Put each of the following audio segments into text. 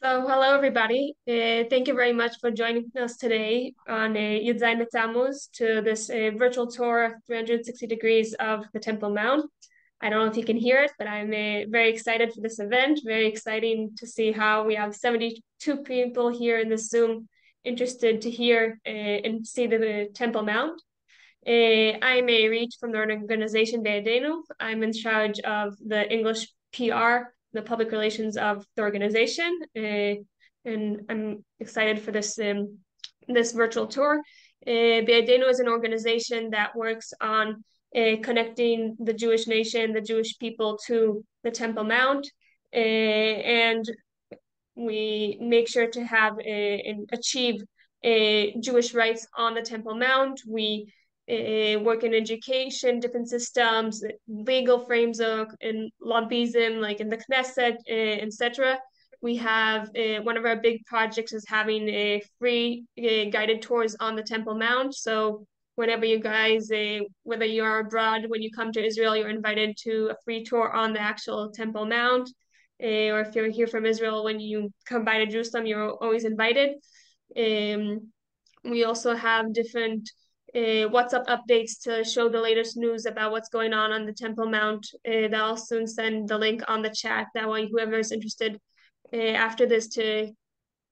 So, hello everybody. Thank you very much for joining us today on Yud Tammuz to this virtual tour, 360 degrees of the Temple Mount. I don't know if you can hear it, but I'm very excited for this event. Very exciting to see how we have 72 people here in this Zoom interested to hear and see the Temple Mount. I'm a reach from the organization Beyadenu. I'm in charge of the English PR, the public relations of the organization, and I'm excited for this virtual tour. Beyadenu is an organization that works on connecting the Jewish nation, the Jewish people to the Temple Mount, and we make sure to have and achieve Jewish rights on the Temple Mount. We work in education, different systems, legal framework, and lobbyism, like in the Knesset, etc. We have one of our big projects is having a free guided tours on the Temple Mount. So whenever you guys, whether you are abroad, when you come to Israel, you're invited to a free tour on the actual Temple Mount. Or if you're here from Israel, when you come by to Jerusalem, you're always invited. We also have different WhatsApp updates to show the latest news about what's going on the Temple Mount. I'll soon send the link on the chat. That way, whoever is interested after this to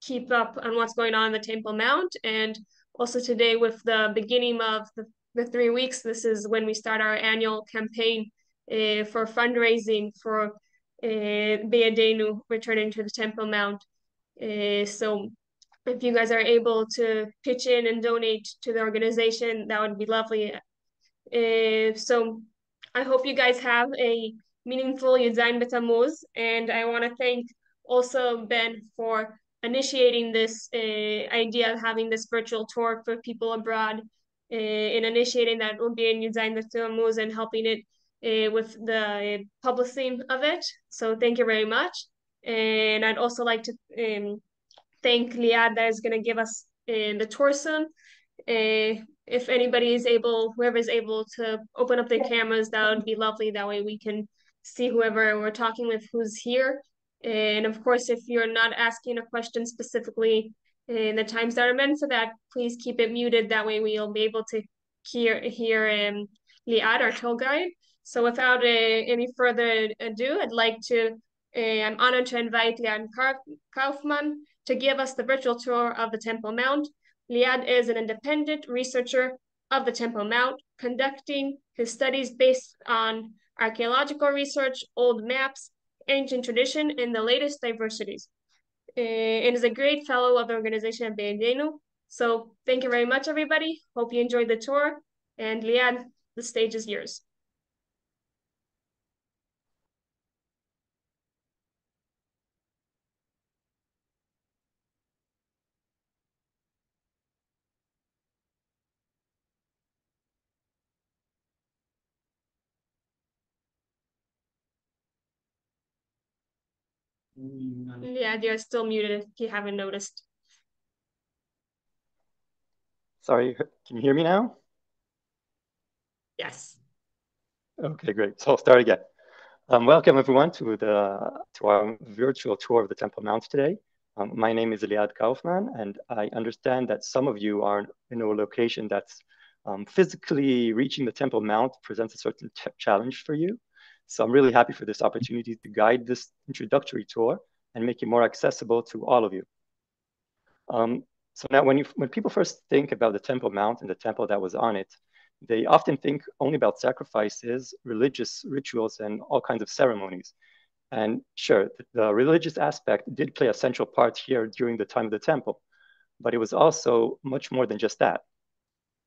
keep up on what's going on the Temple Mount. And also today, with the beginning of the 3 weeks, this is when we start our annual campaign for fundraising for Beyadenu returning to the Temple Mount. So if you guys are able to pitch in and donate to the organization, that would be lovely. So I hope you guys have a meaningful Yud B'Tammuz, and I want to thank also Ben for initiating this idea of having this virtual tour for people abroad, and initiating that will be in Yud B'Tammuz and helping it with the publishing of it. So thank you very much. And I'd also like to thank Liad that is going to give us the tour soon. If anybody is able, whoever is able to open up their cameras, that would be lovely. That way we can see whoever we're talking with who's here. And of course, if you're not asking a question specifically in the times that are meant for that, please keep it muted. That way we'll be able to hear Liad, our tour guide. So without any further ado, I'm honored to invite Liad Kaufman to give us the virtual tour of the Temple Mount. Liad is an independent researcher of the Temple Mount, conducting his studies based on archaeological research, old maps, ancient tradition, and the latest diversities. And is a great fellow of the organization of Beyadenu. So thank you very much, everybody. Hope you enjoyed the tour. And Liad, the stage is yours. Liad, you're still muted if you haven't noticed. Sorry, can you hear me now? Yes. Okay, great. So I'll start again. Welcome everyone to our virtual tour of the Temple Mount today. My name is Liad Kaufman, and I understand that some of you are in a location that's physically reaching the Temple Mount presents a certain challenge for you. So I'm really happy for this opportunity to guide this introductory tour and make it more accessible to all of you. So now when people first think about the Temple Mount and the temple that was on it, they often think only about sacrifices, religious rituals, and all kinds of ceremonies. And sure, the religious aspect did play a central part here during the time of the temple, but it was also much more than just that.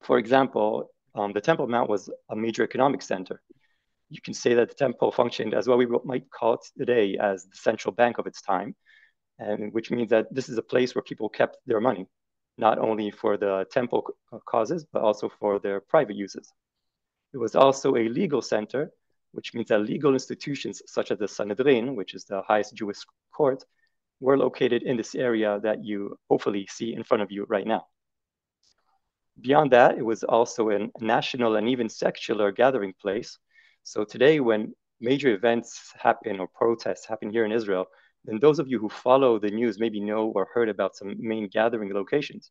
For example, the Temple Mount was a major economic center. You can say that the temple functioned as what we might call it today as the central bank of its time, and which means that this is a place where people kept their money, not only for the temple causes, but also for their private uses. It was also a legal center, which means that legal institutions such as the Sanhedrin, which is the highest Jewish court, were located in this area that you hopefully see in front of you right now. Beyond that, it was also a national and even secular gathering place. So today, when major events happen or protests happen here in Israel, then those of you who follow the news maybe know or heard about some main gathering locations.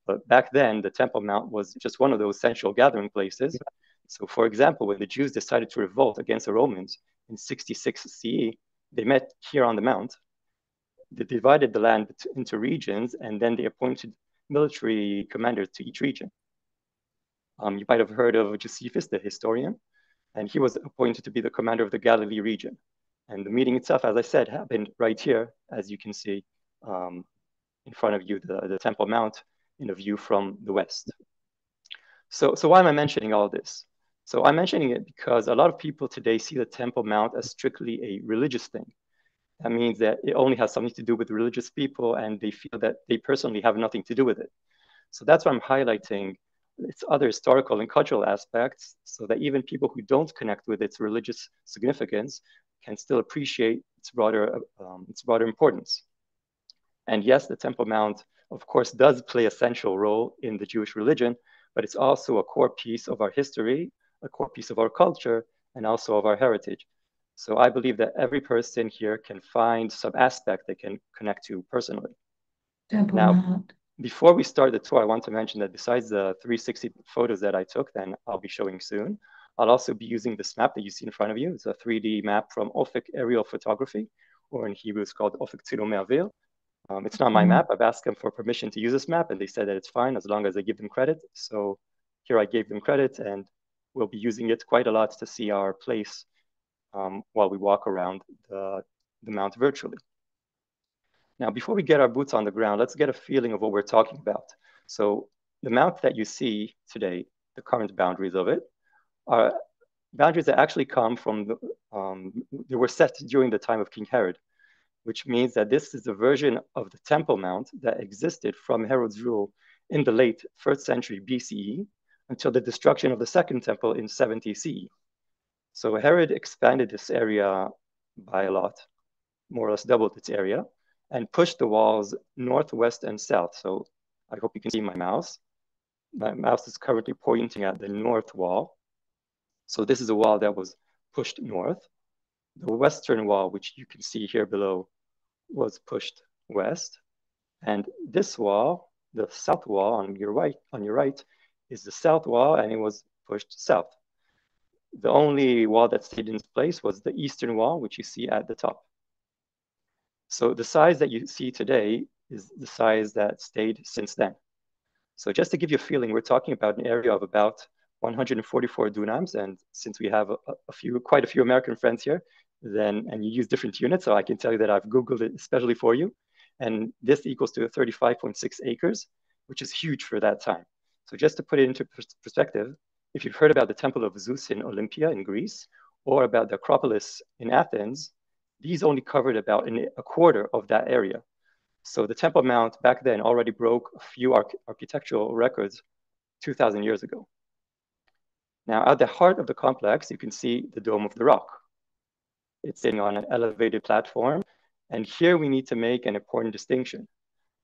But back then, the Temple Mount was just one of those central gathering places. So for example, when the Jews decided to revolt against the Romans in 66 CE, they met here on the Mount. They divided the land into regions, and then they appointed military commanders to each region. You might have heard of Josephus, the historian, and he was appointed to be the commander of the Galilee region. And the meeting itself, as I said, happened right here, as you can see in front of you, the Temple Mount in a view from the west. So why am I mentioning all this? So I'm mentioning it because a lot of people today see the Temple Mount as strictly a religious thing. That means that it only has something to do with religious people, and they feel that they personally have nothing to do with it. So that's why I'm highlighting its other historical and cultural aspects, so that even people who don't connect with its religious significance can still appreciate its broader importance. And yes, the Temple Mount, of course, does play a central role in the Jewish religion, but it's also a core piece of our history, a core piece of our culture, and also of our heritage. So I believe that every person here can find some aspect they can connect to personally. Temple Now, Mount. before we start the tour, I want to mention that besides the 360 photos that I took, then I'll be showing soon, I'll also be using this map that you see in front of you. It's a 3D map from Ofik Aerial Photography, or in Hebrew it's called Ofik Tzilumei Avir. It's not my map. I've asked them for permission to use this map, and they said that it's fine as long as I give them credit. So here I gave them credit, and we'll be using it quite a lot to see our place while we walk around the mount virtually. Now, before we get our boots on the ground, let's get a feeling of what we're talking about. So the mount that you see today, the current boundaries of it, are boundaries that actually come from, they were set during the time of King Herod, which means that this is a version of the Temple Mount that existed from Herod's rule in the late 1st century BCE until the destruction of the Second Temple in 70 CE. So Herod expanded this area by a lot, more or less doubled its area, and pushed the walls north, west, and south. So I hope you can see my mouse. My mouse is currently pointing at the north wall. So this is a wall that was pushed north. The western wall, which you can see here below, was pushed west. And this wall, the south wall on your right, is the south wall, and it was pushed south. The only wall that stayed in its place was the eastern wall, which you see at the top. So the size that you see today is the size that stayed since then. So just to give you a feeling, we're talking about an area of about 144 dunams. And since we have quite a few American friends here, and you use different units, so I can tell you that I've Googled it especially for you. And this equals to 35.6 acres, which is huge for that time. So just to put it into perspective, if you've heard about the Temple of Zeus in Olympia in Greece, or about the Acropolis in Athens, these only covered about a quarter of that area. So the Temple Mount back then already broke a few architectural records 2,000 years ago. Now, at the heart of the complex, you can see the Dome of the Rock. It's sitting on an elevated platform. And here we need to make an important distinction.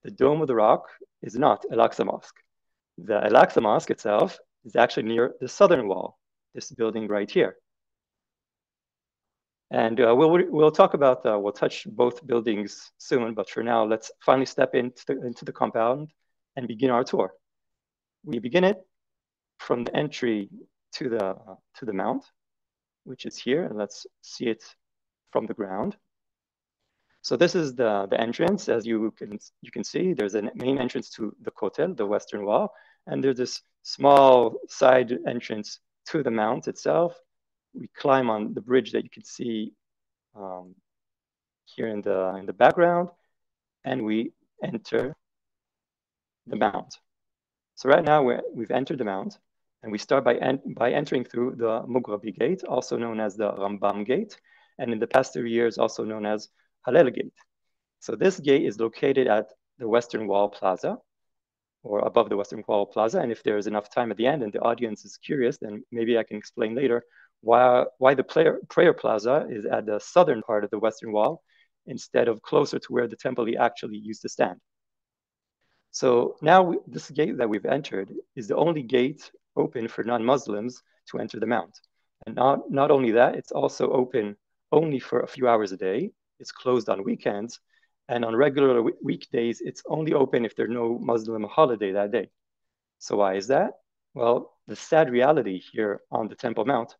The Dome of the Rock is not Al-Aqsa Mosque. The Al-Aqsa Mosque itself is actually near the southern wall, this building right here. And we'll talk about, we'll touch both buildings soon, but for now, let's finally step into the compound and begin our tour. We begin it from the entry to the mount, which is here, and let's see it from the ground. So this is the entrance. As you can see, there's a main entrance to the Kotel, the western wall, and there's this small side entrance to the mount itself. We climb on the bridge that you can see here in the background, and we enter the mount. So right now we've entered the mount, and we start by entering through the Mughrabi gate, also known as the Rambam gate, and in the past 3 years also known as Hallel gate. So this gate is located at the Western Wall Plaza, or above the Western Wall Plaza. And if there's enough time at the end and the audience is curious, then maybe I can explain later why the prayer plaza is at the southern part of the Western Wall instead of closer to where the temple actually used to stand. So now this gate that we've entered is the only gate open for non-Muslims to enter the mount. And not only that, it's also open only for a few hours a day, it's closed on weekends. And on regular weekdays, it's only open if there's no Muslim holiday that day. So why is that? Well, the sad reality here on the Temple Mount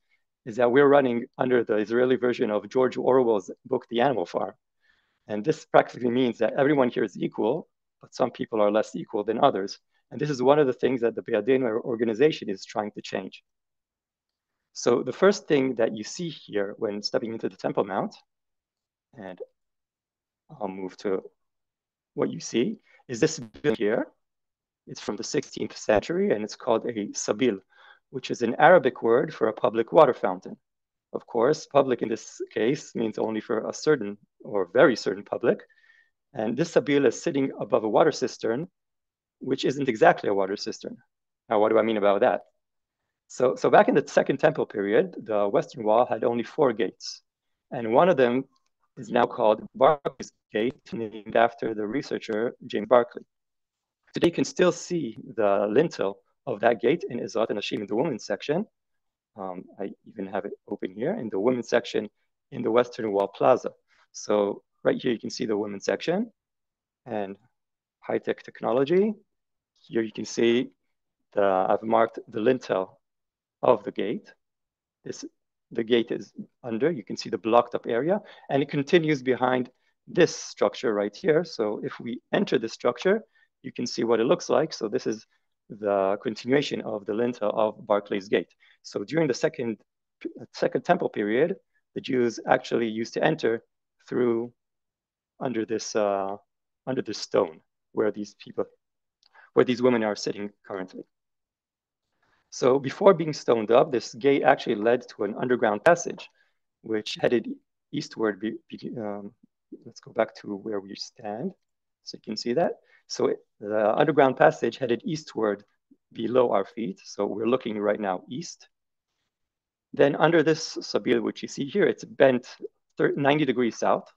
is that we're running under the Israeli version of George Orwell's book, The Animal Farm. And this practically means that everyone here is equal, but some people are less equal than others. And this is one of the things that the Beyadenu organization is trying to change. So the first thing that you see here when stepping into the Temple Mount, and I'll move to what you see, is this building here. It's from the 16th century, and it's called a sabil, which is an Arabic word for a public water fountain. Of course, public in this case means only for a certain or very certain public. And this sabil is sitting above a water cistern, which isn't exactly a water cistern. Now, what do I mean about that? So back in the Second Temple period, the Western Wall had only 4 gates. And one of them is now called Berkeley's Gate, named after the researcher James Berkeley. Today, you can still see the lintel of that gate in Izat and Hashim in the women's section. I even have it open here in the women's section in the Western Wall Plaza. So right here, you can see the women's section and high-tech technology. Here you can see I've marked the lintel of the gate. The gate is under, you can see the blocked up area, and it continues behind this structure right here. So if we enter this structure, you can see what it looks like. So this is the continuation of the lintel of Barclay's Gate. So during the second temple period, the Jews actually used to enter through under this stone where these women are sitting currently. So before being stoned up, this gate actually led to an underground passage, which headed eastward. Let's go back to where we stand, so you can see that. So the underground passage headed eastward below our feet. So we're looking right now east. Then under this sabil, which you see here, it's bent 90 degrees south.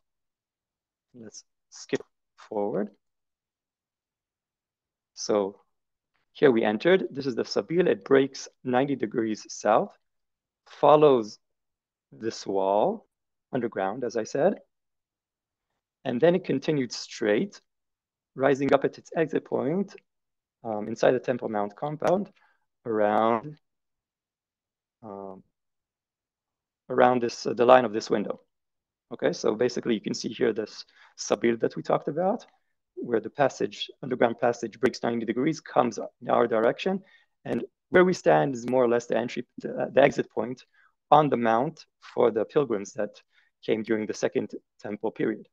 Let's skip forward. So here we entered. This is the sabil. It breaks 90 degrees south, follows this wall underground, as I said, and then it continued straight, rising up at its exit point inside the Temple Mount compound around the line of this window. Okay, so basically you can see here this sabil that we talked about, where the underground passage breaks 90 degrees, comes in our direction, and where we stand is more or less the exit point on the mount for the pilgrims that came during the Second Temple period.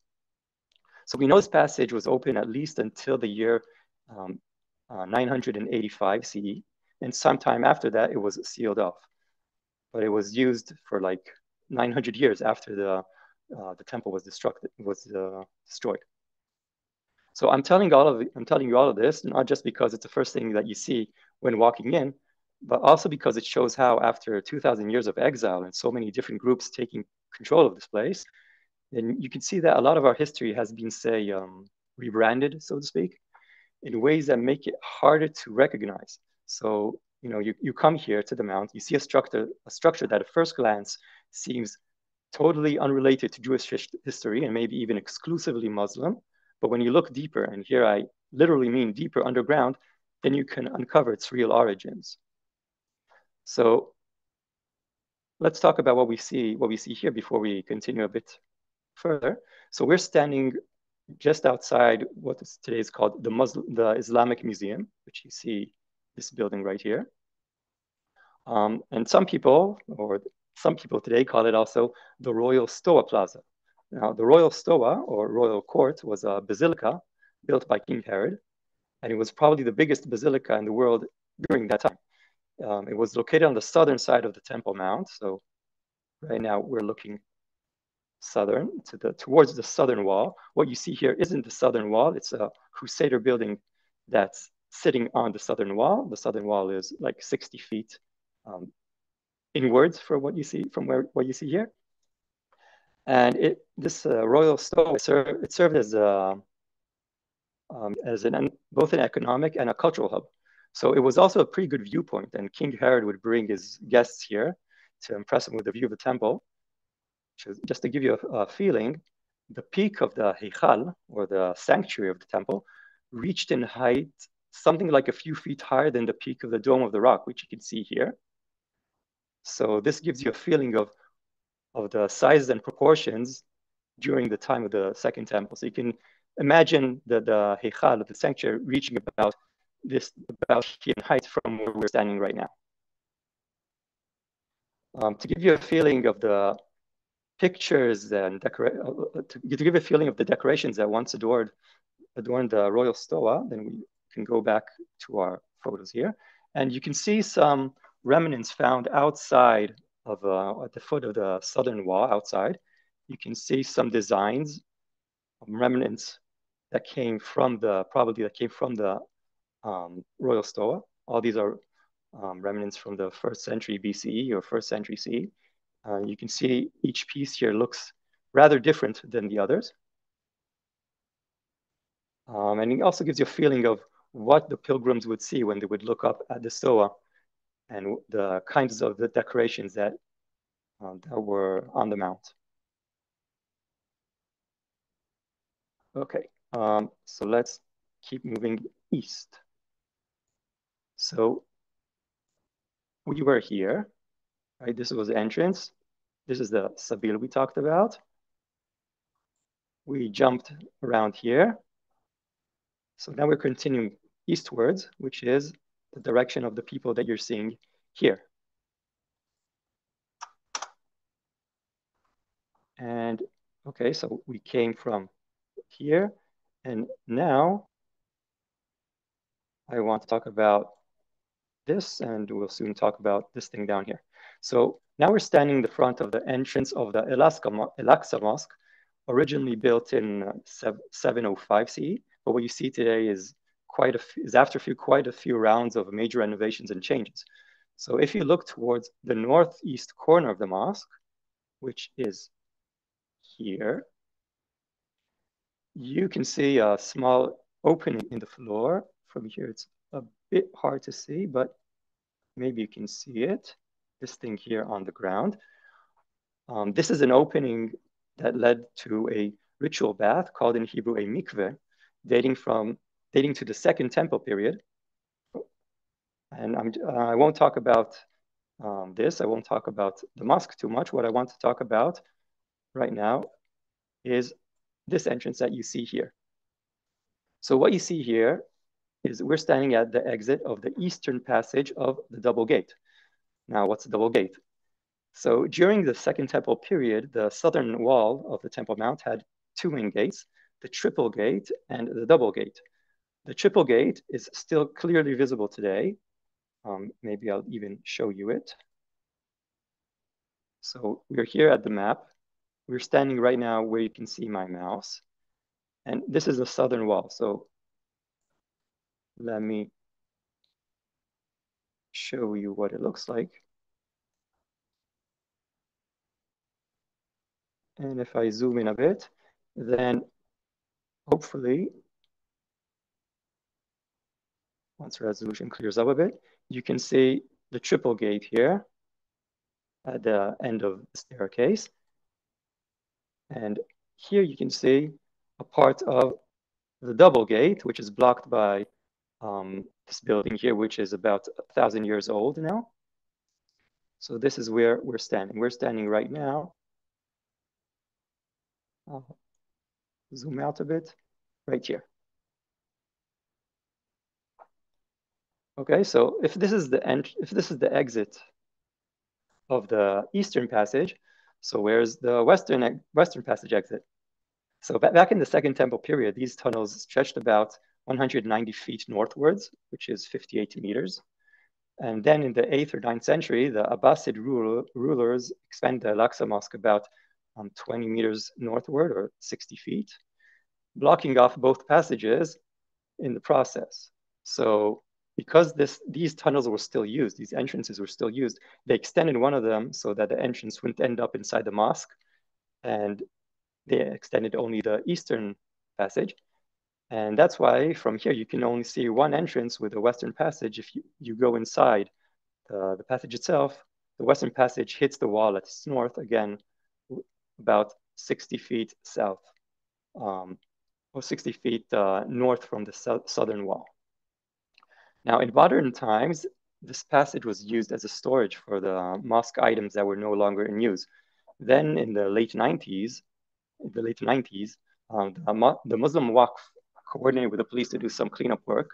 So we know this passage was open at least until the year 985 CE, and sometime after that it was sealed off. But it was used for like 900 years after the temple was destroyed. So I'm telling you all of this, not just because it's the first thing that you see when walking in, but also because it shows how after 2,000 years of exile and so many different groups taking control of this place, then you can see that a lot of our history has been, say, rebranded, so to speak, in ways that make it harder to recognize. So, you come here to the Mount, you see a structure that at first glance seems totally unrelated to Jewish history and maybe even exclusively Muslim. But when you look deeper, and here I literally mean deeper underground, then you can uncover its real origins. So let's talk about what we see here before we continue a bit further. So we're standing just outside what today is called the Islamic Museum, which you see this building right here. And some people today call it also the Royal Stoa Plaza. Now, the Royal Stoa, or Royal Court, was a basilica built by King Herod, and it was probably the biggest basilica in the world during that time. It was located on the southern side of the Temple Mount. So right now we're looking towards the southern wall. What you see here isn't the southern wall. It's a Crusader building that's sitting on the southern wall. The southern wall is like 60 feet inwards from what you see here. And this Royal Stoa served as both an economic and a cultural hub. So it was also a pretty good viewpoint, and King Herod would bring his guests here to impress them with the view of the temple. Just to give you a feeling, the peak of the Heichal, or the sanctuary of the temple, reached in height something like a few feet higher than the peak of the Dome of the Rock, which you can see here. So this gives you a feeling of the sizes and proportions during the time of the Second Temple. So you can imagine the Heichal, the sanctuary, reaching about here in height from where we're standing right now. To give you a feeling of the pictures and to give you a feeling of the decorations that once adorned the royal stoa, then we can go back to our photos here, and you can see some remnants found outside of at the foot of the southern wall outside. You can see some designs, remnants that came from the royal stoa. All these are remnants from the 1st century BCE or 1st century CE. You can see each piece here looks rather different than the others. And it also gives you a feeling of what the pilgrims would see when they would look up at the stoa and the kinds of the decorations that were on the mount. Okay, so let's keep moving east. So we were here, right? This was the entrance. This is the Sabil we talked about. We jumped around here. So now we're continuing eastwards, which is the direction of the people that you're seeing here. And okay, so we came from here, and now I want to talk about this, and we'll soon talk about this thing down here. So now we're standing in the front of the entrance of the El-Aqsa Mosque, originally built in 705 CE. But what you see today is after quite a few rounds of major renovations and changes. So if you look towards the northeast corner of the mosque, which is here, you can see a small opening in the floor. From here, it's a bit hard to see, but maybe you can see it. This thing here on the ground. This is an opening that led to a ritual bath called in Hebrew a mikveh, dating to the Second Temple period. And I won't talk about this. I won't talk about the mosque too much. What I want to talk about right now is this entrance that you see here. So what you see here is we're standing at the exit of the eastern passage of the double gate. Now, what's the double gate? So during the Second Temple period, the southern wall of the Temple Mount had two main gates, the triple gate and the double gate. The triple gate is still clearly visible today. Maybe I'll even show you it. So we're here at the map. We're standing right now where you can see my mouse. And this is the southern wall. So let me show you what it looks like. And if I zoom in a bit, then hopefully, once resolution clears up a bit, you can see the triple gate here at the end of the staircase. And here you can see a part of the double gate, which is blocked by this building here, which is about 1,000 years old now. So this is where we're standing. We're standing right now. I'll zoom out a bit, right here. Okay, so if this is the exit of the eastern passage, so where's the western passage exit? So back in the Second Temple period, these tunnels stretched about 190 feet northwards, which is 58 meters. And then in the 8th or 9th century, the Abbasid rulers expanded the Al-Aqsa Mosque about 20 meters northward, or 60 feet, blocking off both passages in the process. So because these tunnels were still used, these entrances were still used, they extended one of them so that the entrance wouldn't end up inside the mosque, and they extended only the eastern passage. And that's why from here you can only see one entrance with a western passage. If you go inside the passage itself, the western passage hits the wall at its north, again, about 60 feet south or 60 feet north from the southern wall. Now, in modern times, this passage was used as a storage for the mosque items that were no longer in use. Then, in the late 90s, the Muslim Waqf coordinated with the police to do some cleanup work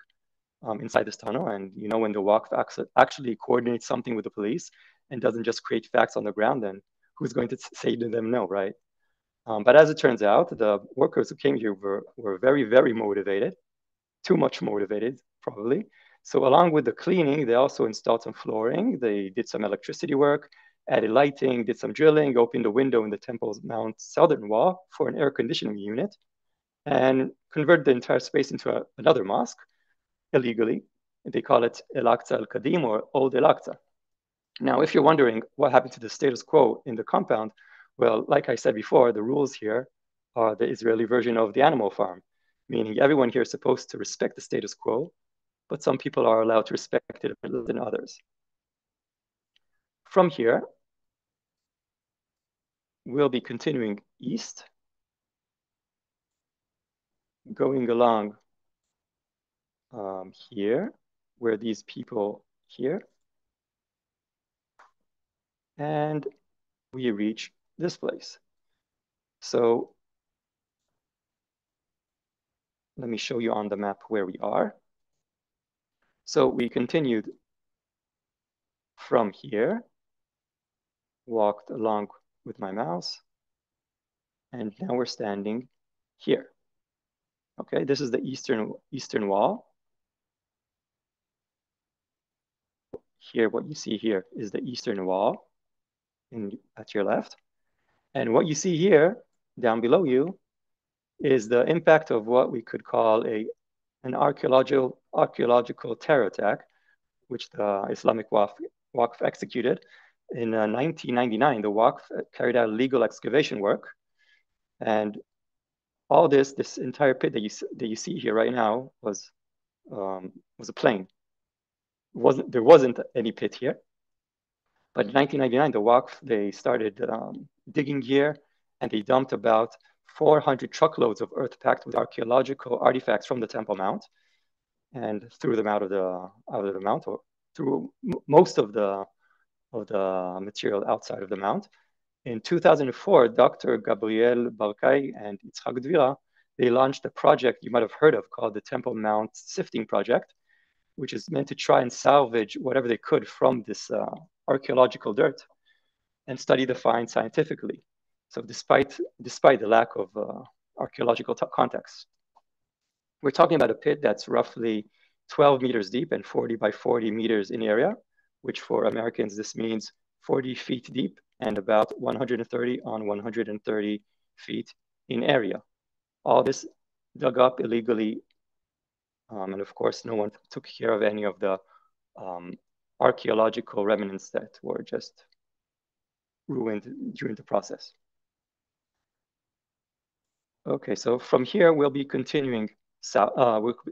inside this tunnel. And you know, when the Waqf actually coordinates something with the police and doesn't just create facts on the ground, then who's going to say to them no, right? But as it turns out, the workers who came here were very, very motivated, too much motivated, probably. So along with the cleaning, they also installed some flooring. They did some electricity work, added lighting, did some drilling, opened a window in the Temple's Mount southern wall for an air conditioning unit, and converted the entire space into another mosque illegally. They call it El-Aqsa al-Qadim, or Old El-Aqsa. Now, if you're wondering what happened to the status quo in the compound, well, like I said before, the rules here are the Israeli version of the animal farm, meaning everyone here is supposed to respect the status quo, but some people are allowed to respect it less than others. From here, we'll be continuing east, going along here, where these people here, and we reach this place. So let me show you on the map where we are. So we continued from here, walked along with my mouse, and now we're standing here. Okay, this is the eastern wall. Here, what you see here is the eastern wall at your left. And what you see here, down below you, is the impact of what we could call an archaeological terror attack, which the Islamic Waqf executed. In 1999, the Waqf carried out legal excavation work. And all this entire pit that you see here right now was a plain. There wasn't any pit here. But in 1999, the Waqf, they started digging here, and they dumped about 400 truckloads of earth packed with archaeological artifacts from the Temple Mount, and threw them out of the mount, or threw most of the material outside of the mount. In 2004, Dr. Gabriel Barkay and Itzhak Dvira, they launched a project you might have heard of called the Temple Mount Sifting Project, which is meant to try and salvage whatever they could from this archaeological dirt and study the finds scientifically. So despite the lack of archaeological context, we're talking about a pit that's roughly 12 meters deep and 40 by 40 meters in area, which for Americans, this means 40 feet deep and about 130 on 130 feet in area. All this dug up illegally. And of course, no one took care of any of the archaeological remnants that were just ruined during the process. Okay, so from here, we'll be continuing south.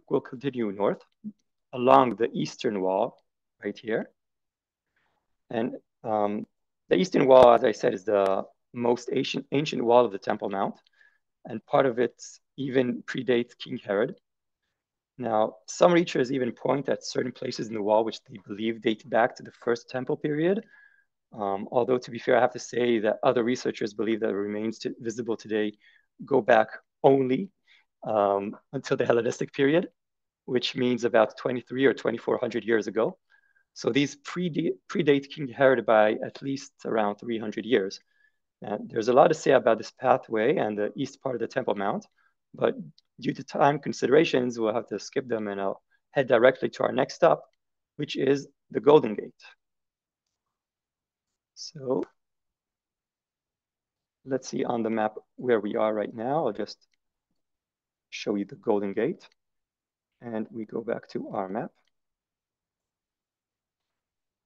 We'll continue north along the eastern wall right here. And the eastern wall, as I said, is the most ancient wall of the Temple Mount. And part of it even predates King Herod. Now, some researchers even point at certain places in the wall which they believe date back to the first temple period. Although, to be fair, I have to say that other researchers believe that the remains visible today go back only until the Hellenistic period, which means about 23 or 2400 years ago. So these predate King Herod by at least around 300 years. And there's a lot to say about this pathway and the east part of the Temple Mount, but due to time considerations, we'll have to skip them, and I'll head directly to our next stop, which is the Golden Gate. So let's see on the map where we are right now. I'll just show you the Golden Gate, and we go back to our map.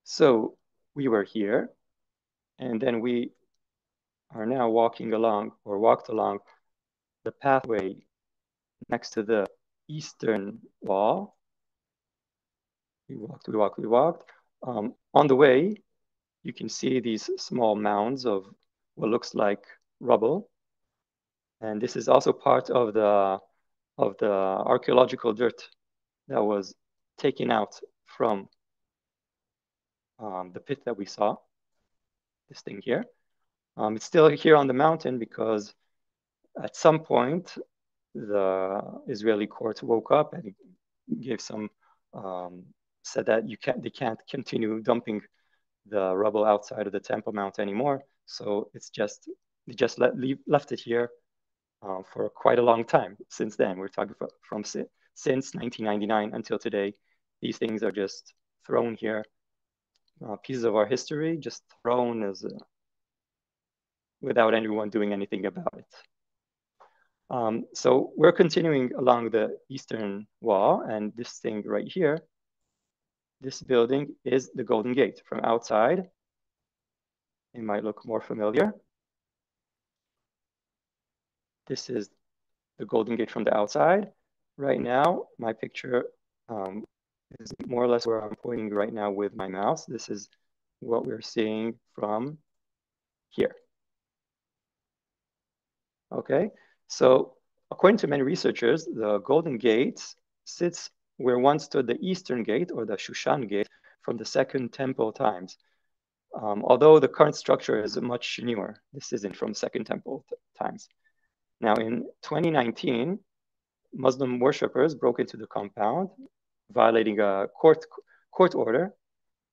So we were here, and then we are now walked along the pathway next to the eastern wall. We walked. On the way, you can see these small mounds of what looks like rubble. And this is also part of the archaeological dirt that was taken out from the pit that we saw, this thing here. It's still here on the mountain because at some point the Israeli court woke up and gave some said that they can't continue dumping the rubble outside of the Temple Mount anymore. So they just left it here for quite a long time since then. We're talking from since 1999 until today. These things are just thrown here, pieces of our history just thrown as without anyone doing anything about it. So we're continuing along the eastern wall, and this thing right here, this building is the Golden Gate. From outside, it might look more familiar. This is the Golden Gate from the outside. Right now, my picture is more or less where I'm pointing right now with my mouse. This is what we're seeing from here. Okay, so according to many researchers, the Golden Gate sits where once stood the Eastern Gate or the Shushan Gate from the Second Temple times. Although the current structure is much newer, this isn't from Second Temple times. Now in 2019, Muslim worshippers broke into the compound, violating a court order,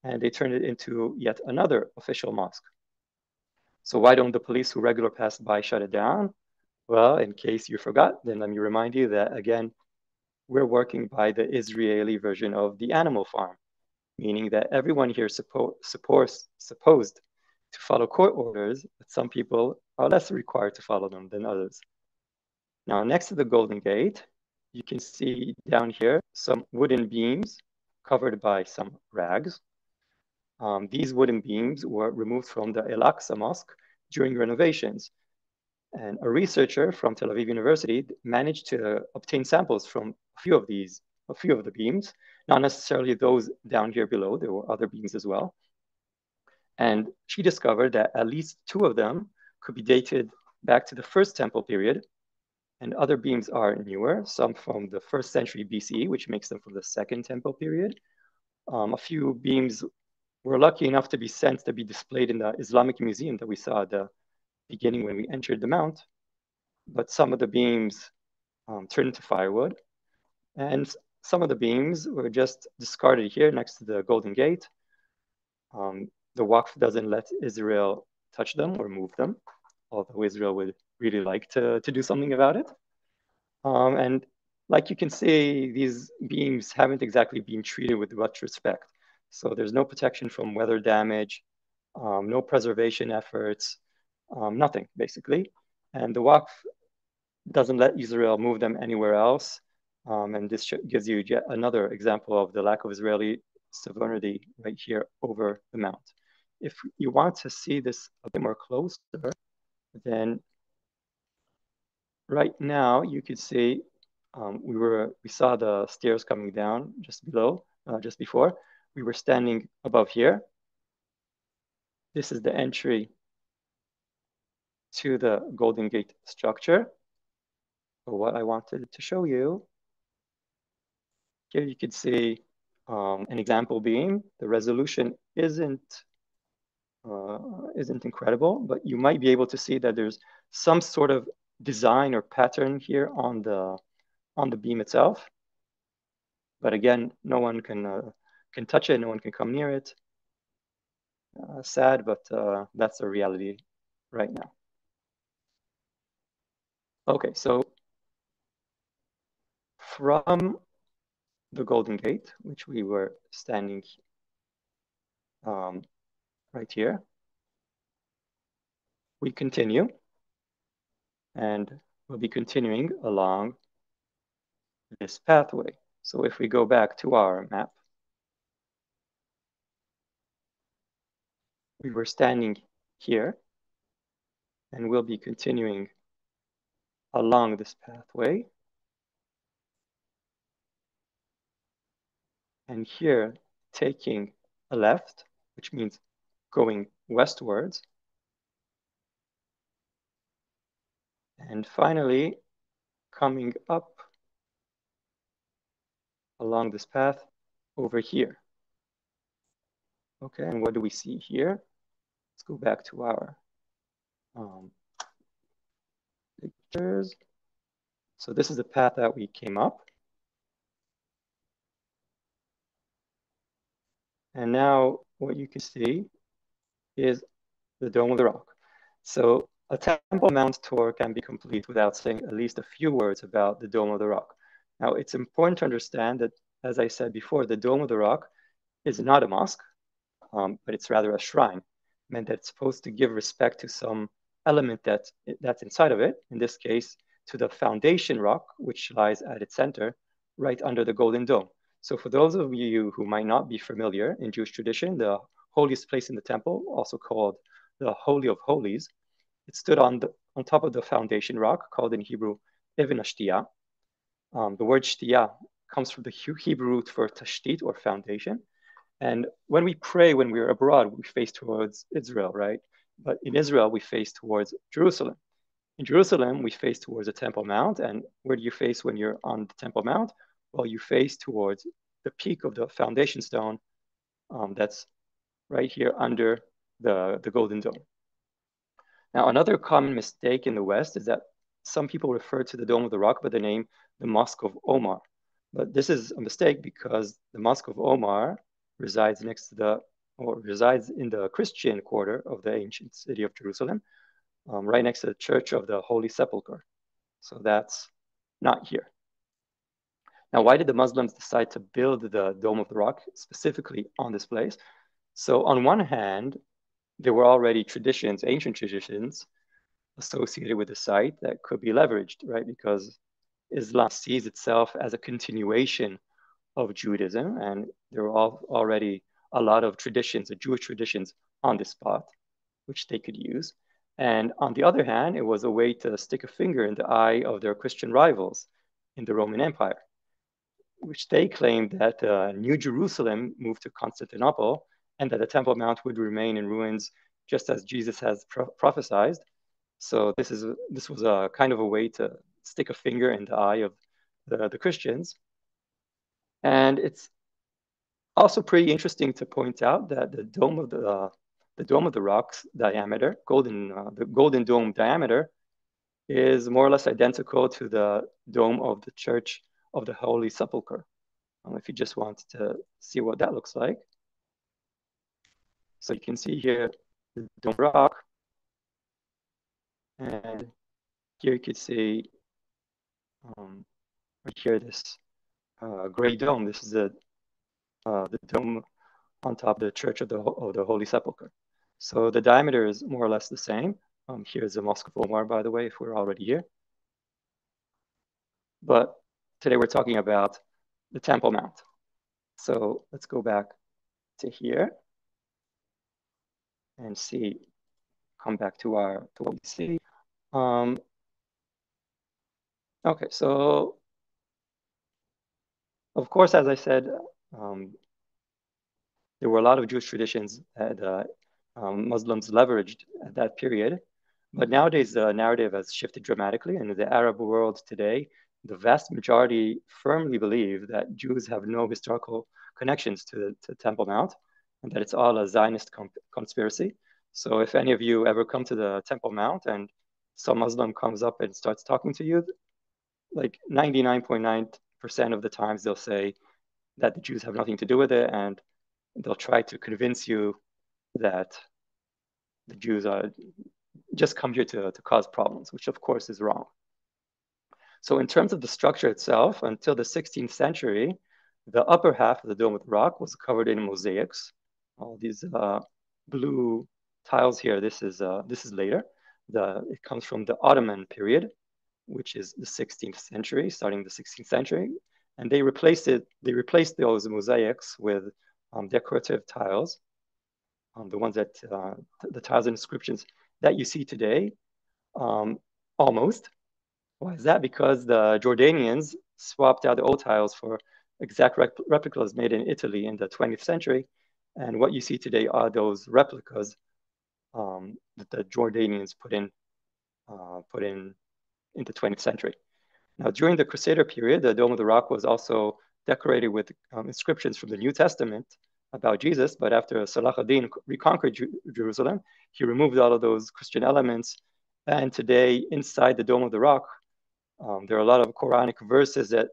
and they turned it into yet another official mosque. So why don't the police who regularly pass by shut it down? Well, in case you forgot, then let me remind you that, again, we're working by the Israeli version of the animal farm, meaning that everyone here is supposed to follow court orders, but some people are less required to follow them than others. Now, next to the Golden Gate, you can see down here some wooden beams covered by some rags. These wooden beams were removed from the Al-Aqsa Mosque during renovations. And a researcher from Tel Aviv University managed to obtain samples from a few of the beams, not necessarily those down here below. There were other beams as well. And she discovered that at least 2 of them could be dated back to the First Temple period, and other beams are newer, some from the 1st century BCE, which makes them from the Second Temple period. A few beams were lucky enough to be sent to be displayed in the Islamic Museum that we saw at the beginning when we entered the mount, but some of the beams turned into firewood, and some of the beams were just discarded here next to the Golden Gate. The Waqf doesn't let Israel touch them or move them, although Israel would really like to do something about it. And like you can see, these beams haven't exactly been treated with much respect. So there's no protection from weather damage, no preservation efforts, nothing basically. And the Waqf doesn't let Israel move them anywhere else. And this gives you yet another example of the lack of Israeli sovereignty right here over the mount. If you want to see this a bit more closer, then right now you could see we saw the stairs coming down just below, just before. We were standing above here. This is the entry to the Golden Gate structure. But what I wanted to show you, here you could see an example beam. The resolution isn't incredible, but you might be able to see that there's some sort of design or pattern here on the beam itself. But again, no one can touch it, no one can come near it. Sad, but that's the reality right now. Okay, so from the Golden Gate, which we were standing right here, we continue, and we'll be continuing along this pathway. So if we go back to our map, we were standing here, and we'll be continuing along this pathway. And here, taking a left, which means going westwards. And finally, coming up along this path over here. Okay, and what do we see here? Let's go back to our pictures. So this is the path that we came up. And now what you can see is the Dome of the Rock. So a Temple Mount tour can be complete without saying at least a few words about the Dome of the Rock. Now, it's important to understand that, as I said before, the Dome of the Rock is not a mosque, but it's rather a shrine, meant that it's supposed to give respect to some element that's inside of it, in this case, to the foundation rock, which lies at its center, right under the Golden Dome. So for those of you who might not be familiar, in Jewish tradition, the holiest place in the temple, also called the Holy of Holies, it stood on top of the foundation rock, called in Hebrew Even Shtiyah. The word Shtiyah comes from the Hebrew root for tashtit, or foundation. And when we pray, when we're abroad, we face towards Israel, right? But in Israel, we face towards Jerusalem. In Jerusalem, we face towards the Temple Mount. And where do you face when you're on the Temple Mount? Well, you face towards the peak of the foundation stone that's right here under the Golden Dome. Now, another common mistake in the West is that some people refer to the Dome of the Rock by the name the Mosque of Omar. But this is a mistake because the Mosque of Omar resides in the Christian quarter of the ancient city of Jerusalem, right next to the Church of the Holy Sepulchre. So that's not here. Now, why did the Muslims decide to build the Dome of the Rock specifically on this place? So on one hand, there were already traditions, ancient traditions, associated with the site that could be leveraged, right? Because Islam sees itself as a continuation of Judaism, and there were already a lot of traditions, Jewish traditions on this spot, which they could use. And on the other hand, it was a way to stick a finger in the eye of their Christian rivals in the Roman Empire, which they claimed that New Jerusalem moved to Constantinople and that the Temple Mount would remain in ruins just as Jesus has prophesied. So this was a kind of a way to stick a finger in the eye of the Christians. And it's also pretty interesting to point out that the Dome of the Rock's diameter, the Golden Dome diameter, is more or less identical to the dome of the Church of the Holy Sepulchre. If you just want to see what that looks like. So you can see here the Dome Rock, and here you could see right here this gray dome. This is the dome on top of the Church of the Holy Sepulchre. So the diameter is more or less the same. Here's the Mosque of Omar, by the way, if we're already here. But today we're talking about the Temple Mount. So let's go back to here and come back to what we see. Okay, so of course, as I said, there were a lot of Jewish traditions that Muslims leveraged at that period. But nowadays, the narrative has shifted dramatically. And in the Arab world today, the vast majority firmly believe that Jews have no historical connections to Temple Mount, and that it's all a Zionist conspiracy. So if any of you ever come to the Temple Mount and some Muslim comes up and starts talking to you, like 99.9% of the times they'll say that the Jews have nothing to do with it, and they'll try to convince you that the Jews are just come here to cause problems, which of course is wrong. So in terms of the structure itself, until the 16th century, the upper half of the Dome of the Rock was covered in mosaics. All these blue tiles here, this is later. It comes from the Ottoman period, which is the 16th century, starting the 16th century. And they replaced those mosaics with decorative tiles, the ones that, the tiles and inscriptions that you see today, almost. Why is that? Because the Jordanians swapped out the old tiles for exact replicas made in Italy in the 20th century. And what you see today are those replicas that the Jordanians put in in the 20th century. Now, during the Crusader period, the Dome of the Rock was also decorated with inscriptions from the New Testament about Jesus, but after Salah ad-Din reconquered Jerusalem, he removed all of those Christian elements. And today, inside the Dome of the Rock, there are a lot of Quranic verses that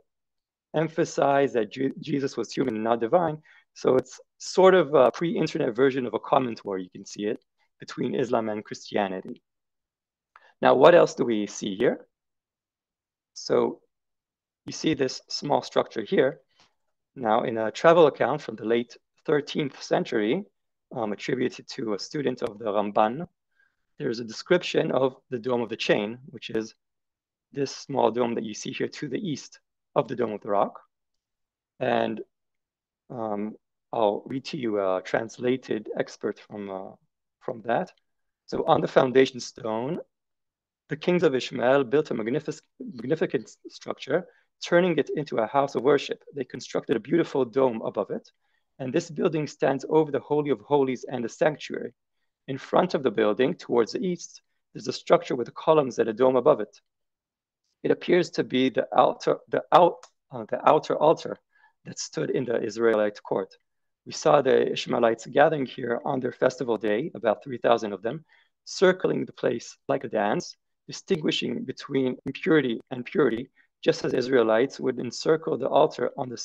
emphasize that Jesus was human and not divine. So it's sort of a pre-internet version of a comment where you can see it between Islam and Christianity. Now, what else do we see here? So you see this small structure here. Now, in a travel account from the late 13th century, attributed to a student of the Ramban, there's a description of the Dome of the Chain, which is this small dome that you see here to the east of the Dome of the Rock. And I'll read to you a translated excerpt from that. So on the foundation stone, the kings of Ishmael built a magnificent structure, turning it into a house of worship. They constructed a beautiful dome above it, and this building stands over the Holy of Holies and the sanctuary. In front of the building, towards the east, there's a structure with columns and a dome above it. It appears to be the outer altar that stood in the Israelite court. We saw the Ishmaelites gathering here on their festival day, about 3,000 of them, circling the place like a dance, distinguishing between impurity and purity, just as Israelites would encircle the altar on the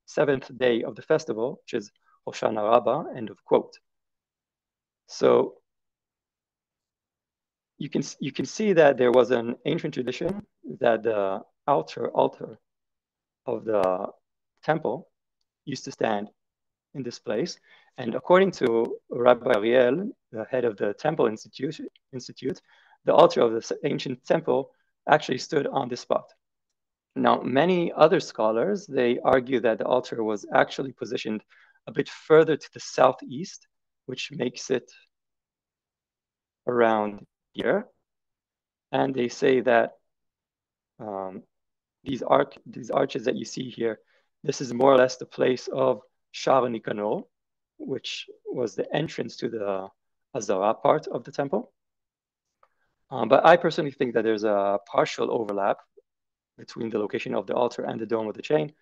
seventh day of the festival, which is Hoshana Rabbah, end of quote. So you can see that there was an ancient tradition that the outer altar of the temple used to stand in this place. And according to Rabbi Ariel, the head of the Temple Institute, the altar of the ancient temple actually stood on this spot. Now, many other scholars, they argue that the altar was actually positioned a bit further to the southeast, which makes it around here. And they say that these arches that you see here, this is more or less the place of Sha'ar Nikanor, which was the entrance to the Azara part of the temple. But I personally think that there's a partial overlap between the location of the altar and the Dome of the Chain,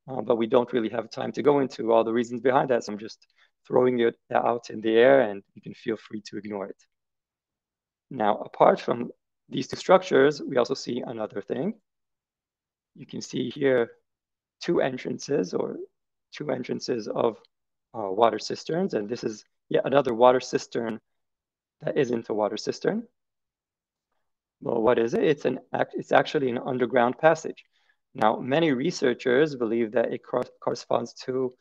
but we don't really have time to go into all the reasons behind that, so I'm just throwing it out in the air and you can feel free to ignore it. Now, apart from these two structures, we also see another thing. You can see here two entrances of water cisterns, and this is yet another water cistern that isn't a water cistern. Well, what is it? It's actually an underground passage. Now, many researchers believe that it corresponds to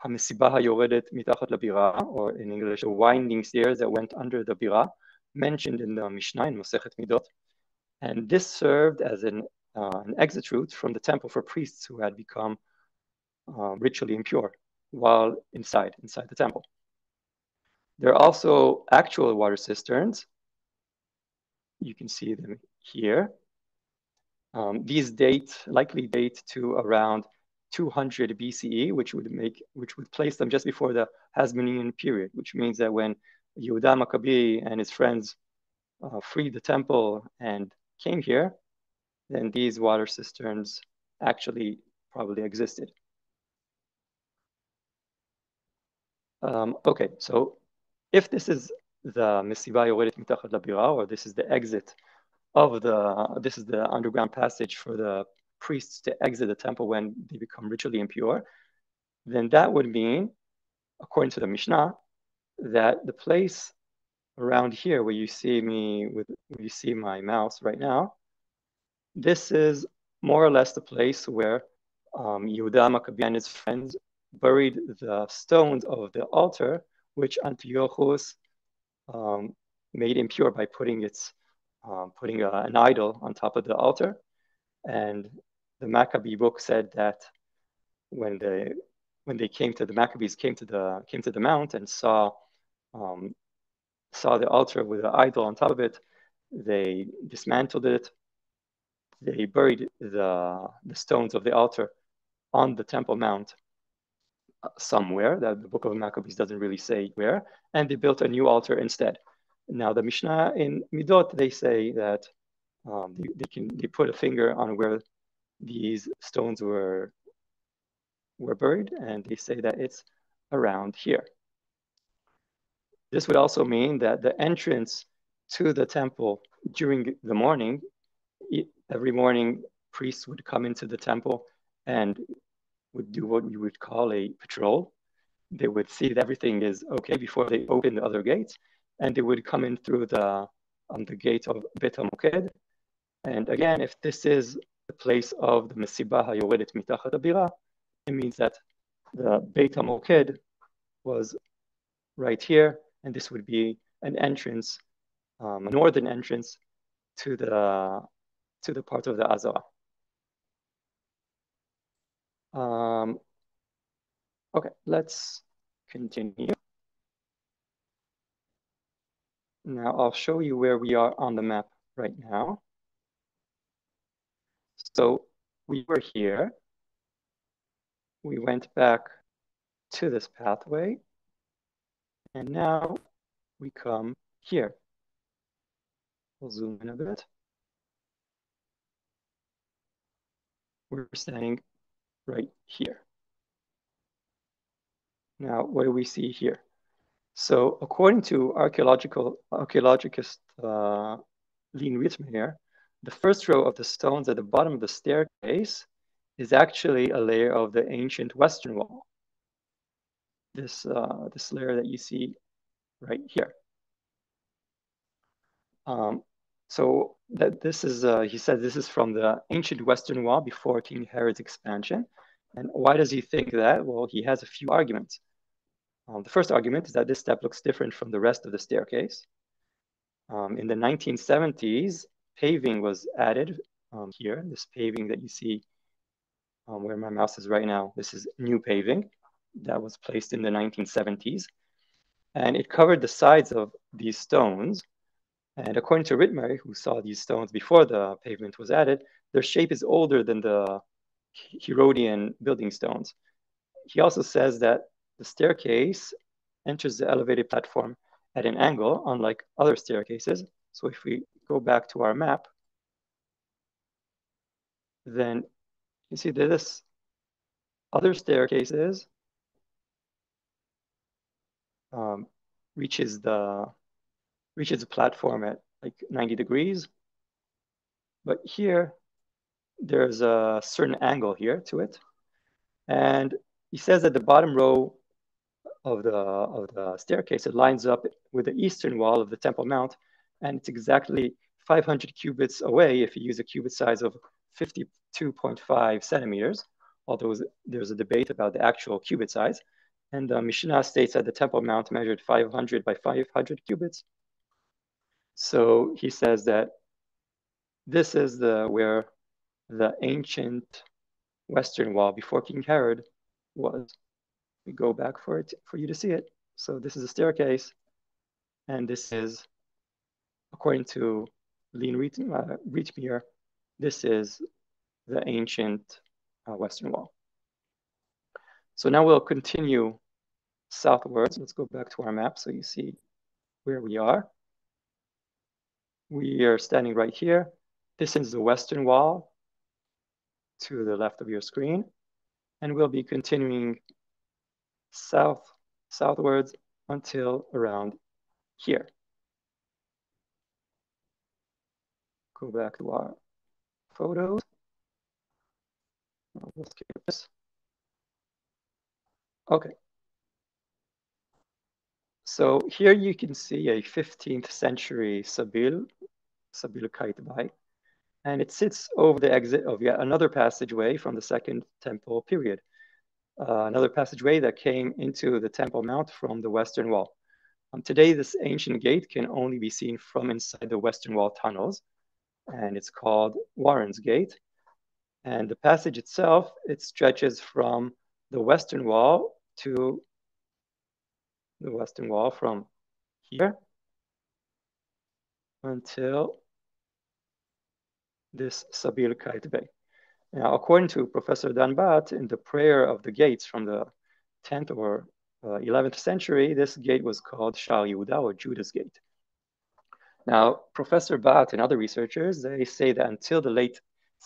Hamesibah Yoredet Mitachat LaBira, or in English, the winding stairs that went under the Bira, mentioned in the Mishnah in Masechet Midot. And this served as an exit route from the temple for priests who had become ritually impure while inside the temple. There are also actual water cisterns. You can see them here. These likely date to around 200 BCE, which would place them just before the Hasmonean period, which means that when Yehuda Maccabi and his friends freed the temple and came here, then these water cisterns actually probably existed. Okay, so if this is the Mesibah Yoredet Mitachat LaBira, or this is the exit this is the underground passage for the priests to exit the temple when they become ritually impure, then that would mean, according to the Mishnah, that the place around here where you see my mouse right now, this is more or less the place where Yehuda Maccabi and his friends buried the stones of the altar, which Antiochus made impure by putting an idol on top of the altar. And the Maccabi book said that when the Maccabees came to the mount and saw the altar with the idol on top of it, they dismantled it. They buried the stones of the altar on the Temple Mount somewhere. That the book of Maccabees doesn't really say where, and they built a new altar instead. Now the Mishnah in Midot, they say that they put a finger on where these stones were buried, and they say that it's around here. This would also mean that the entrance to the temple during the morning, every morning priests would come into the temple and would do what we would call a patrol. They would see that everything is okay before they open the other gates, and they would come in through the gate of Bet HaMoked. And again, if this is the place of the Mesibah HaYoredet Mitachat HaBira, it means that the Beit HaMoked was right here, and this would be an entrance, a northern entrance to the part of the Azara. Okay, let's continue. Now I'll show you where we are on the map right now. So we were here. We went back to this pathway, and now we come here. We'll zoom in a bit. We're standing right here. Now, what do we see here? So according to archaeologist Liad Kaufman, the first row of the stones at the bottom of the staircase is actually a layer of the ancient Western Wall. This layer that you see right here. So that this is, he said this is from the ancient Western Wall before King Herod's expansion. And why does he think that? Well, he has a few arguments. The first argument is that this step looks different from the rest of the staircase. In the 1970s, paving was added here. This paving that you see where my mouse is right now, this is new paving that was placed in the 1970s. And it covered the sides of these stones. And according to Ritmary, who saw these stones before the pavement was added, their shape is older than the Herodian building stones. He also says that the staircase enters the elevated platform at an angle, unlike other staircases. So if we go back to our map, then you see that this other staircases reaches the platform at like 90 degrees. But here, there's a certain angle here to it. And he says that the bottom row of the staircase, it lines up with the eastern wall of the Temple Mount, and it's exactly 500 cubits away if you use a cubit size of 52.5 centimeters, although there's a debate about the actual cubit size. And the Mishnah states that the Temple Mount measured 500 by 500 cubits. So he says that this is where the ancient Western Wall before King Herod was. We go back for you to see it. So this is a staircase, and this is, according to Liad Kaufman, this is the ancient Western Wall. So now we'll continue southwards. Let's go back to our map so you see where we are. We are standing right here. This is the Western Wall to the left of your screen, and we'll be continuing southwards until around here. Go back to our photos. We'll skip this. Okay. So here you can see a 15th century Sabil Kaitbai, and it sits over the exit of yet another passageway from the Second Temple period. Another passageway that came into the Temple Mount from the Western Wall. Today, this ancient gate can only be seen from inside the Western Wall tunnels, and it's called Warren's Gate. And the passage itself, it stretches from the Western Wall to the Western Wall from here until this Sabil Kaitbeh. Now, according to Professor Dan Bat, in the prayer of the gates from the 10th or 11th century, this gate was called Shar Yehuda, or Judah's Gate. Now, Professor Bat and other researchers, they say that until the late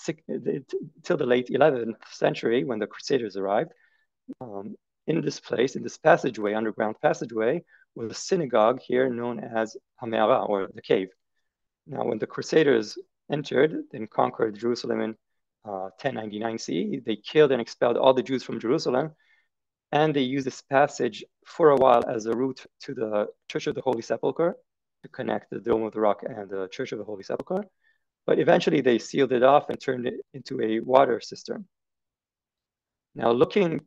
11th century, when the Crusaders arrived, in this place, in this passageway, underground passageway, was a synagogue here known as Hameara, or the cave. Now, when the Crusaders entered and conquered Jerusalem in 1099 CE, they killed and expelled all the Jews from Jerusalem, and they used this passage for a while as a route to the Church of the Holy Sepulchre to connect the Dome of the Rock and the Church of the Holy Sepulchre. But eventually they sealed it off and turned it into a water cistern. Now, looking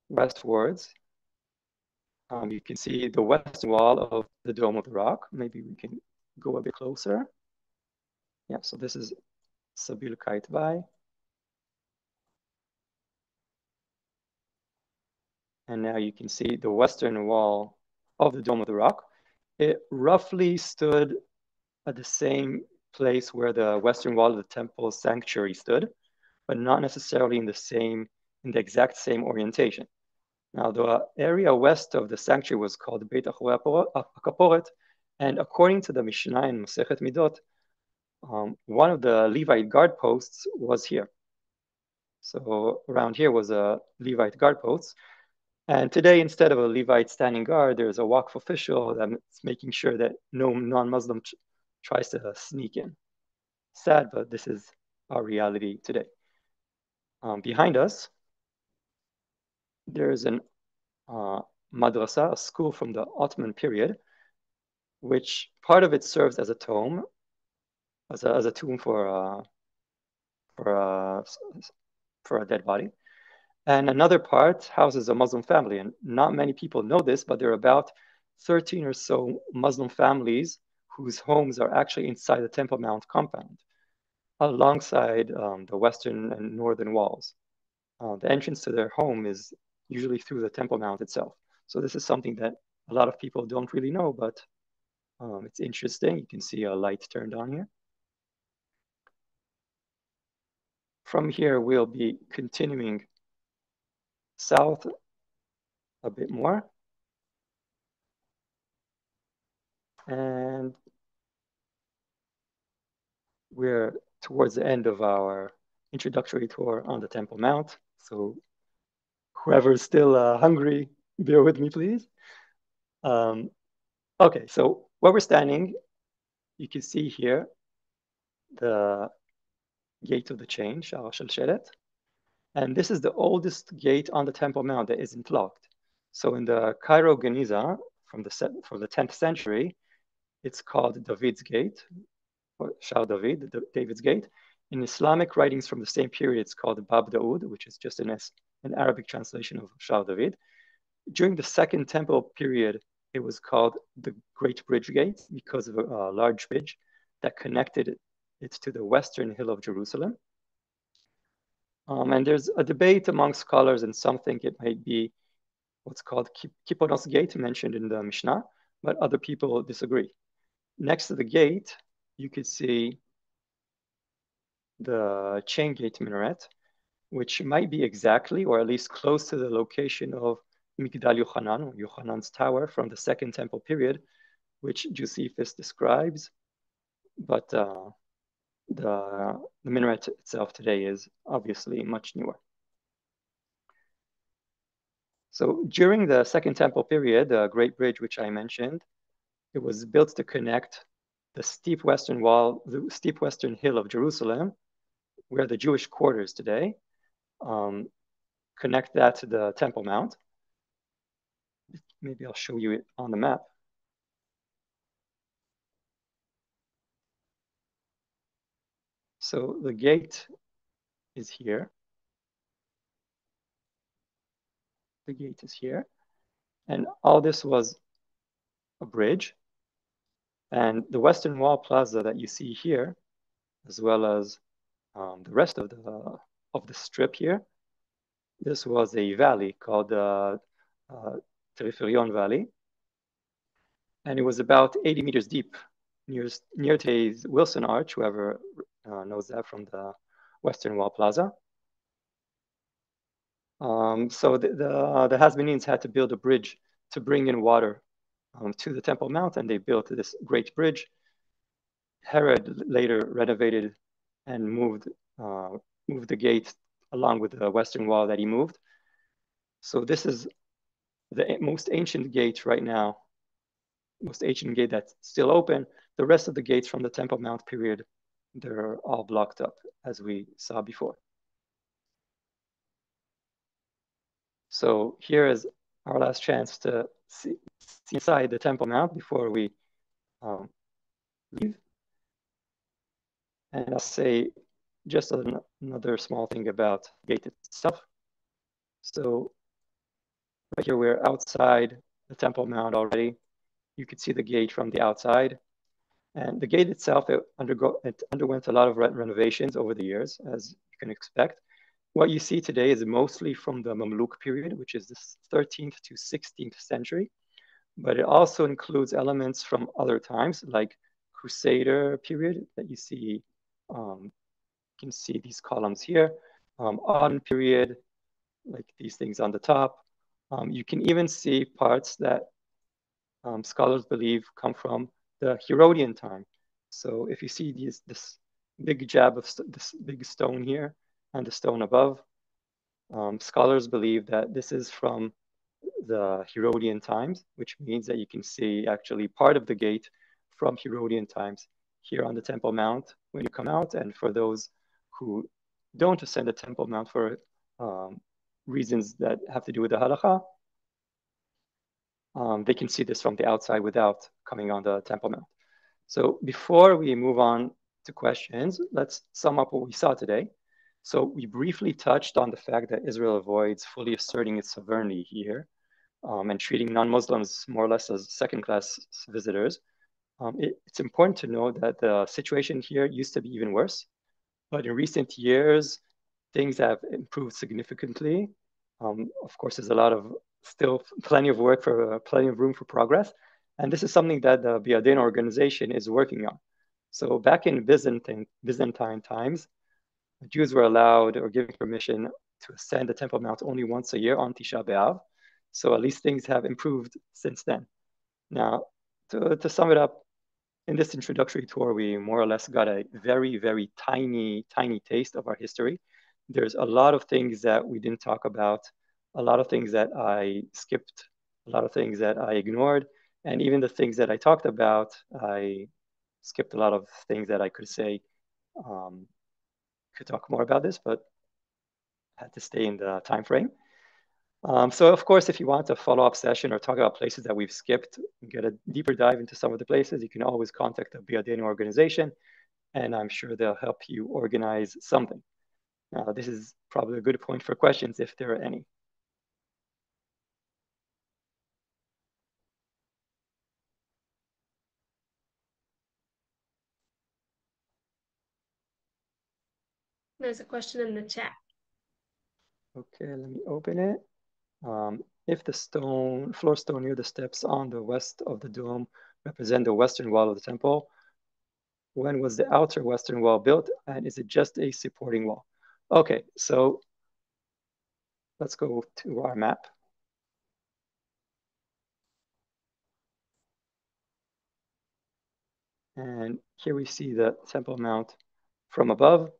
westwards, you can see the western wall of the Dome of the Rock. Maybe we can go a bit closer. Yeah, so this is Sabil Kaitvai. And now you can see the western wall of the Dome of the Rock. It roughly stood at the same place where the western wall of the temple sanctuary stood, but not necessarily in the exact same orientation. Now, the area west of the sanctuary was called Beit HaKaporet, and according to the Mishnah in Masechet Midot, one of the Levite guard posts was here. So around here was a Levite guard post. And today, instead of a Levite standing guard, there's a Waqf official that's making sure that no non-Muslim tries to sneak in. Sad, but this is our reality today. Behind us, there's an madrasa, a school from the Ottoman period, which part of it serves as a tomb, as a tomb for a dead body. And another part houses a Muslim family. And not many people know this, but there are about 13 or so Muslim families whose homes are actually inside the Temple Mount compound, alongside the western and northern walls. The entrance to their home is usually through the Temple Mount itself. So this is something that a lot of people don't really know, but it's interesting. You can see a light turned on here. From here, we'll be continuing south a bit more. And we're towards the end of our introductory tour on the Temple Mount. So whoever's still hungry, bear with me, please. Okay, so where we're standing, you can see here the gate of the chain, Sha'ar Shalshelet. And this is the oldest gate on the Temple Mount that isn't locked. So in the Cairo Geniza from the 10th century, it's called David's Gate, or Sha'ar David, David's Gate. In Islamic writings from the same period, it's called Bab Daud, which is just an Arabic translation of Sha'ar David. During the Second Temple period, it was called the Great Bridge Gate because of a large bridge that connected it to the western hill of Jerusalem. And there's a debate among scholars, and some think it might be what's called Kipponos Gate, mentioned in the Mishnah, but other people disagree. Next to the gate, you could see the chain gate minaret, which might be exactly, or at least close to the location of Migdal Yochanan, or Yochanan's tower from the Second Temple period, which Josephus describes, but the minaret itself today is obviously much newer. So during the Second Temple period, the Great Bridge, which I mentioned, it was built to connect the steep western wall, the steep western hill of Jerusalem, where the Jewish quarters today, connect that to the Temple Mount. Maybe I'll show you it on the map. So the gate is here. The gate is here. And all this was a bridge. And the Western Wall Plaza that you see here, as well as the rest of the strip here, this was a valley called the Teriferion Valley. And it was about 80 meters deep near today's Wilson Arch, whoever knows that from the Western Wall Plaza. So the Hasmoneans had to build a bridge to bring in water to the Temple Mount, and they built this great bridge. Herod later renovated and moved the gate along with the western wall that he moved. So this is the most ancient gate right now, most ancient gate that's still open. The rest of the gates from the Temple Mount period, they're all blocked up, as we saw before. So here is our last chance to see inside the Temple Mount before we leave. And I'll say just another small thing about the gate itself. So right here, we're outside the Temple Mount already. You could see the gate from the outside. And the gate itself, it underwent a lot of renovations over the years, as you can expect. What you see today is mostly from the Mamluk period, which is the 13th to 16th century. But it also includes elements from other times, like Crusader period that you see. You can see these columns here. Ottoman period, like these things on the top. You can even see parts that scholars believe come from the Herodian time. So if you see this big jab of this big stone here and the stone above, scholars believe that this is from the Herodian times, which means that you can see actually part of the gate from Herodian times here on the Temple Mount when you come out. And for those who don't ascend the Temple Mount for reasons that have to do with the halakha, they can see this from the outside without coming on the Temple Mount. So before we move on to questions, let's sum up what we saw today. So we briefly touched on the fact that Israel avoids fully asserting its sovereignty here and treating non-Muslims more or less as second-class visitors. It's important to know that the situation here used to be even worse, but in recent years, things have improved significantly. Of course, there's a lot of still plenty of work for plenty of room for progress. And this is something that the Beyadenu organization is working on. So back in Byzantine times, Jews were allowed or given permission to ascend the Temple Mount only once a year on Tisha B'Av. So at least things have improved since then. Now, to sum it up, in this introductory tour, we more or less got a very, very tiny taste of our history. There's a lot of things that we didn't talk about, a lot of things that I skipped, a lot of things that I ignored, and even the things that I talked about, I skipped a lot of things that I could say, could talk more about this, but had to stay in the time frame. So of course, if you want a follow-up session or talk about places that we've skipped, get a deeper dive into some of the places, you can always contact the Beyadenu organization, and I'm sure they'll help you organize something. Now, this is probably a good point for questions if there are any. There's a question in the chat. Okay, let me open it. If the floor stone near the steps on the west of the dome represent the western wall of the temple, when was the outer western wall built, and is it just a supporting wall? Okay, so let's go to our map. And here we see the Temple Mount from above.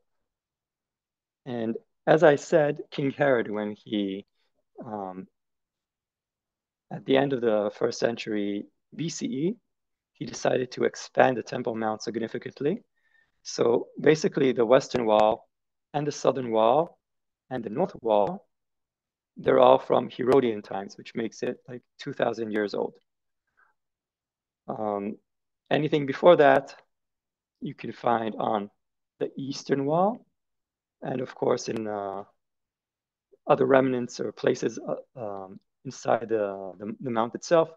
And as I said, King Herod, when he, at the end of the 1st century BCE, he decided to expand the Temple Mount significantly. So basically the Western Wall and the Southern Wall and the North Wall, they're all from Herodian times, which makes it like 2,000 years old. Anything before that, you can find on the Eastern Wall, and of course in other remnants or places inside the mount itself.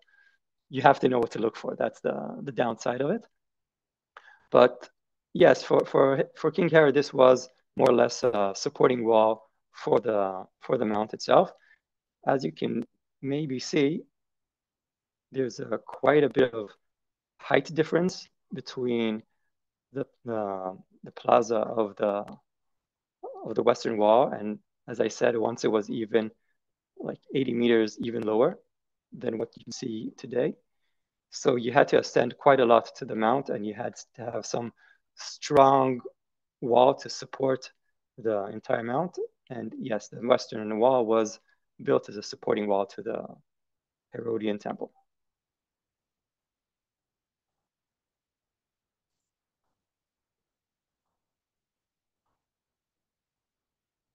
You have to know what to look for. That's the downside of it. But yes, for King Herod, this was more or less a supporting wall for the mount itself. As you can maybe see, there's quite a bit of height difference between the plaza of the Western Wall, and as I said, once it was even like 80 meters even lower than what you can see today. So you had to ascend quite a lot to the mount, and you had to have some strong wall to support the entire mount. And yes, the western wall was built as a supporting wall to the Herodian temple.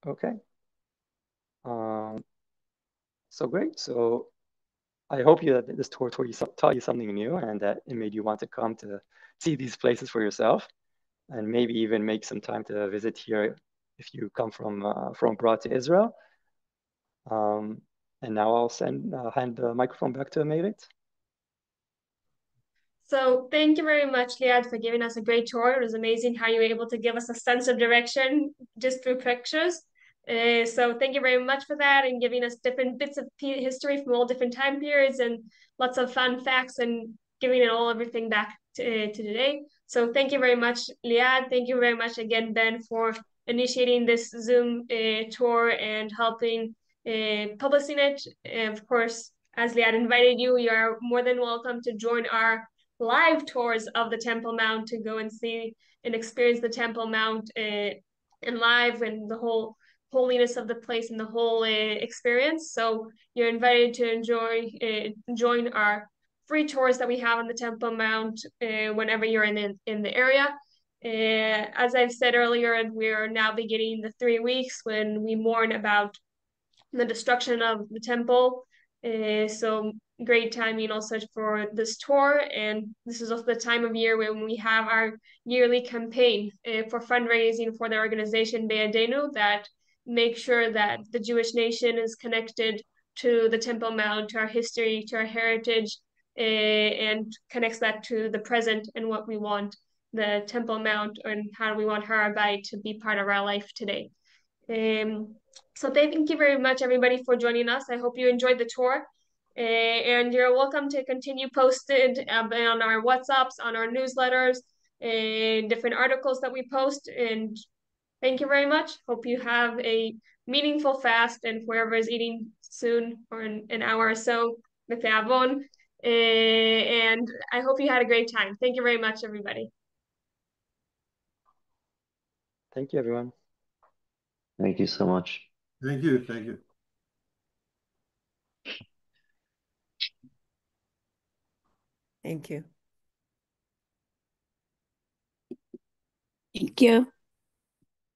Okay. So great. So I hope that this tour taught you something new, and that it made you want to come to see these places for yourself, and maybe even make some time to visit here if you come from abroad to Israel. And now I'll hand the microphone back to Meirit. So thank you very much, Liad, for giving us a great tour. It was amazing how you were able to give us a sense of direction just through pictures. So thank you very much for that and giving us different bits of history from all different time periods and lots of fun facts and giving it all everything back to today. So thank you very much, Liad. Thank you very much again, Ben, for initiating this Zoom tour and helping publishing it. And of course, as Liad invited you, you are more than welcome to join our live tours of the Temple Mount to go and see and experience the Temple Mount in live and the whole holiness of the place and the whole experience. So you're invited to join our free tours that we have on the Temple Mount whenever you're in the area. As I've said earlier, we are now beginning the 3 weeks when we mourn about the destruction of the temple. So great timing also for this tour. And this is also the time of year when we have our yearly campaign for fundraising for the organization Beyadenu that makes sure that the Jewish nation is connected to the Temple Mount, to our history, to our heritage, and connects that to the present and what we want the Temple Mount and how we want Har HaBayit to be part of our life today. So thank you very much, everybody, for joining us. I hope you enjoyed the tour. And you're welcome to continue posted on our WhatsApps, on our newsletters, and different articles that we post. And thank you very much. Hope you have a meaningful fast, and whoever is eating soon or in an hour or so, with avon. And I hope you had a great time. Thank you very much, everybody. Thank you, everyone. Thank you so much. Thank you. Thank you. Thank you. Thank you.